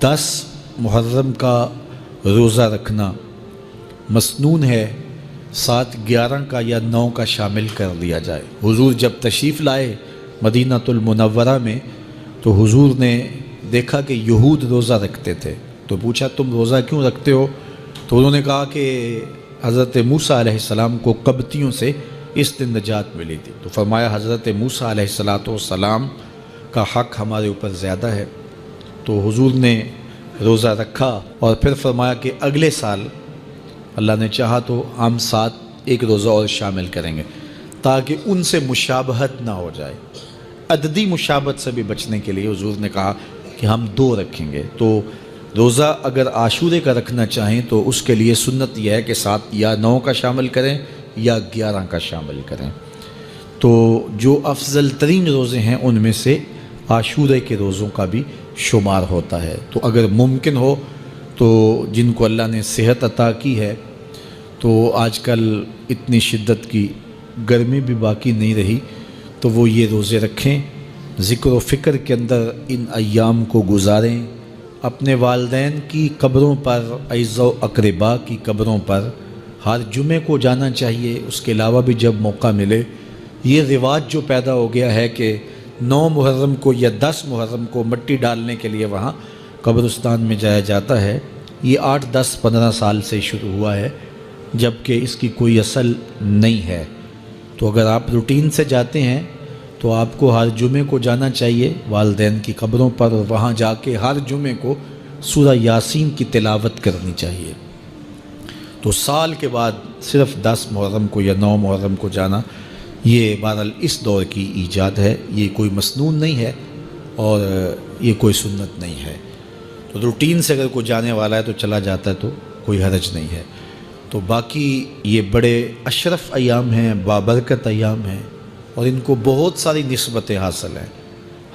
10 मुहर्रम का रोज़ा रखना मसनून है, साथ 11 का या 9 का शामिल कर लिया जाए। हुजूर जब तशरीफ़ लाए मदीनातुल मुनव्वरा में तो हुजूर ने देखा कि यहूद रोज़ा रखते थे, तो पूछा तुम रोज़ा क्यों रखते हो? तो उन्होंने कहा कि हज़रत मूसा अलैहिस्सलाम को कब्तियों से इस दिन नजात मिली थी। तो फरमाया हज़रत मूसा अलैहिस्सलाम का हक़ हमारे ऊपर ज़्यादा है। तो हुजूर ने रोज़ा रखा और फिर फरमाया कि अगले साल अल्लाह ने चाहा तो हम साथ एक रोज़ा और शामिल करेंगे, ताकि उनसे मुशाबहत ना हो जाए। अददी मुशाबहत से भी बचने के लिए हुजूर ने कहा कि हम 2 रखेंगे। तो रोज़ा अगर आशूरे का रखना चाहें तो उसके लिए सुन्नत यह है कि 7 या 9 का शामिल करें या 11 का शामिल करें। तो जो अफजल तरीन रोज़े हैं उनमें से आशूरे के रोज़ों का भी शुमार होता है। तो अगर मुमकिन हो तो जिनको अल्लाह ने सेहत अता की है, तो आजकल इतनी शिद्दत की गर्मी भी बाकी नहीं रही, तो वो ये रोज़े रखें, ज़िक्र व फ़िक्र के अंदर इन अय्याम को गुजारें। अपने वालिदैन की कब्रों पर, अइज़्ज़ो अक़रबा की कब्रों पर हर जुमे को जाना चाहिए। उसके अलावा भी जब मौका मिले, ये रिवाज जो पैदा हो गया है कि 9 मुहर्रम को या 10 मुहर्रम को मिट्टी डालने के लिए वहाँ कब्रिस्तान में जाया जाता है, ये 8, 10, 15 साल से शुरू हुआ है, जबकि इसकी कोई असल नहीं है। तो अगर आप रूटीन से जाते हैं तो आपको हर जुमे को जाना चाहिए वालिदैन की कब्रों पर, और वहाँ जाके हर जुमे को सूरह यासीन की तिलावत करनी चाहिए। तो साल के बाद सिर्फ़ 10 मुहर्रम को या 9 मुहर्रम को जाना, ये बहरहाल इस दौर की ईजाद है, ये कोई मसनून नहीं है और ये कोई सुन्नत नहीं है। तो रूटीन से अगर कोई जाने वाला है तो चला जाता है, तो कोई हरज नहीं है। तो बाकी ये बड़े अशरफ अय्याम हैं, बाबरकत अय्याम हैं, और इनको बहुत सारी निस्बतें हासिल हैं।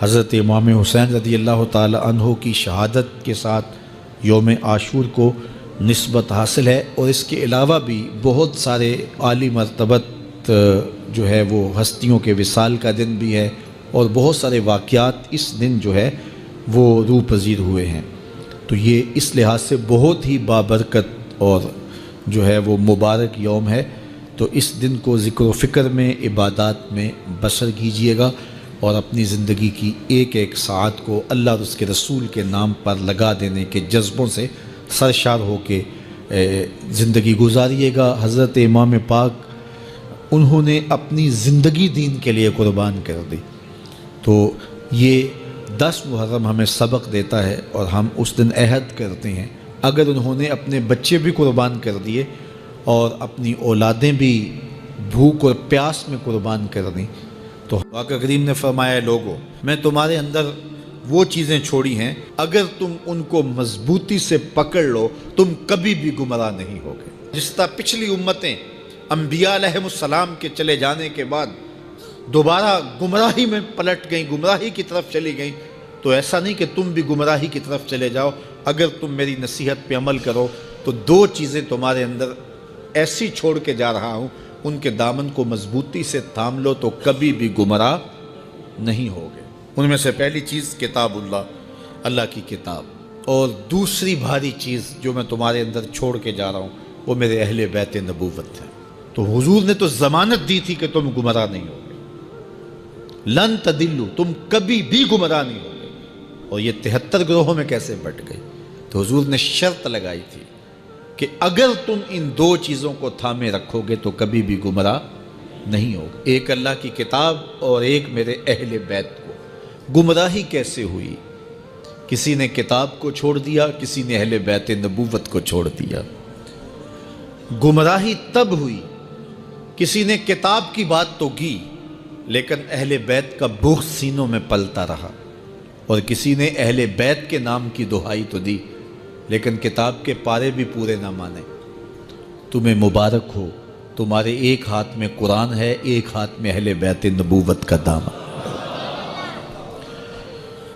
हज़रत इमाम हुसैन रज़ियल्लाहु ताला अन्हु की शहादत के साथ यौम आशूर को निस्बत हासिल है, और इसके अलावा भी बहुत सारे आली मर्तबत जो है वो हस्तियों के विसाल का दिन भी है, और बहुत सारे वाक़यात इस दिन जो है वो रूह पज़ीर हुए हैं। तो ये इस लिहाज से बहुत ही बाबरकत और जो है वो मुबारक यौम है। तो इस दिन को ज़िक्र व फ़िक्र में, इबादत में बसर कीजिएगा, और अपनी ज़िंदगी की एक एक साथ को अल्लाह और उसके रसूल के नाम पर लगा देने के जज्बों से सरशार हो के ज़िंदगी गुजारिएगा। हज़रत इमाम पाक उन्होंने अपनी ज़िंदगी दीन के लिए कुर्बान कर दी। तो ये 10 मुहर्रम हमें सबक देता है, और हम उस दिन अहद करते हैं अगर उन्होंने अपने बच्चे भी कुर्बान कर दिए और अपनी औलादें भी भूख और प्यास में कुर्बान कर दी, तो आका करीम ने फरमाया, लोगों मैं तुम्हारे अंदर वो चीज़ें छोड़ी हैं, अगर तुम उनको मजबूती से पकड़ लो तुम कभी भी गुमराह नहीं होगे। जिस तरह पिछली उम्मतें अंबिया अलैहिमुस्सलाम के चले जाने के बाद दोबारा गुमराही में पलट गई, गुमराही की तरफ चली गई, तो ऐसा नहीं कि तुम भी गुमराही की तरफ चले जाओ। अगर तुम मेरी नसीहत पे अमल करो तो 2 चीज़ें तुम्हारे अंदर ऐसी छोड़ के जा रहा हूँ, उनके दामन को मजबूती से थाम लो तो कभी भी गुमराह नहीं होगे। उनमें से पहली चीज़ किताबुल्लाह, अल्लाह की किताब, और दूसरी भारी चीज़ जो मैं तुम्हारे अंदर छोड़ के जा रहा हूँ वो मेरे अहले बैत नबूवत है। तो हुजूर ने तो ज़मानत दी थी कि तुम गुमराह नहीं होगे, लन तदिल्लु, तुम कभी भी गुमराह नहीं होगे। और ये 73 ग्रोहों में कैसे बट गई? तो हुजूर ने शर्त लगाई थी कि अगर तुम इन 2 चीज़ों को थामे रखोगे तो कभी भी गुमराह नहीं होगे, एक अल्लाह की किताब और एक मेरे अहले बैत को। गुमराही कैसे हुई? किसी ने किताब को छोड़ दिया, किसी ने अहले बैत नबूवत को छोड़ दिया। गुमराही तब हुई, किसी ने किताब की बात तो की लेकिन अहले बैत का बुग़्ज़ सीनों में पलता रहा, और किसी ने अहले बैत के नाम की दुहाई तो दी लेकिन किताब के पारे भी पूरे ना माने। तुम्हें मुबारक हो, तुम्हारे एक हाथ में कुरान है, एक हाथ में अहले बैत नबूवत का दामन।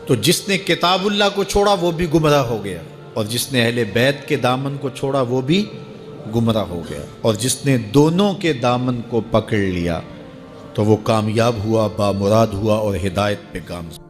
तो जिसने किताबुल्लाह को छोड़ा वो भी गुमराह हो गया, और जिसने अहले बैत के दामन को छोड़ा वो भी गुमराह हो गया, और जिसने दोनों के दामन को पकड़ लिया तो वो कामयाब हुआ, बामुराद हुआ और हिदायत पे गामज़न।